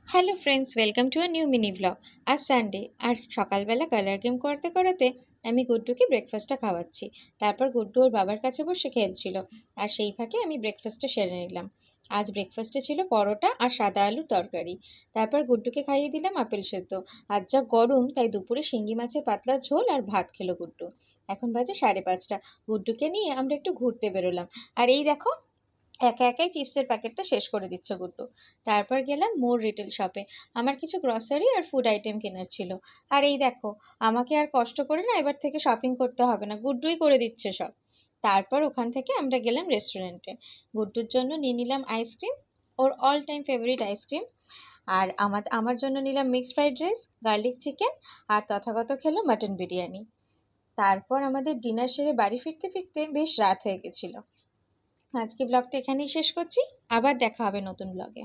Hello friends, welcome to a new mini vlog. আজ Sunday আর সকালবেলা colour game করতে করাতে আমি গুড্ডুকে ব্রেকফাস্টটা খাওয়াচ্ছি। তারপর গুড্ডু ওর বাবার কাছে বসে খেলছিল আর সেই ফাঁকে আমি ব্রেকফাস্টটা সেরে নিলাম। আজ ব্রেকফাস্টে ছিল পরোটা আর সাদা আলুর তরকারি। তারপর গুড্ডুকে খাইয়ে দিলাম আপেল সেদ্ধ। আজ যা গরম তাই দুপুরে শিঙ্গি মাছের পাতলা ঝোল আর ভাত খেলো গুড্ডু। এখন বাজে 5:30। গুড্ডুকে নিয়ে আমরা একটু ঘুরতে বেরোলাম। আর এই দেখো, একা একাই চিপসের প্যাকেটটা শেষ করে দিচ্ছে গুড্ডু। তারপর গেলাম মোর রিটেল শপে। আমার কিছু গ্রসারি আর ফুড আইটেম কেনার ছিল। আর এই দেখো, আমাকে আর কষ্ট করে না এবার থেকে শপিং করতে হবে না, গুড্ডুই করে দিচ্ছে সব। তারপর ওখান থেকে আমরা গেলাম রেস্টুরেন্টে। গুড্ডুর জন্য নিয়ে নিলাম আইসক্রিম, ওর অল টাইম ফেভারিট আইসক্রিম। আর আমার জন্য নিলাম mixed fried rice, garlic chicken, আর তথাগত খেলো মাটন বিরিয়ানি। তারপর আমাদের ডিনার সেরে বাড়ি ফিরতে ফিরতে বেশ রাত হয়ে গেছিল। আজকে ব্লগটা এখানেই শেষ করছি। আবার দেখা হবে নতুন ব্লগে।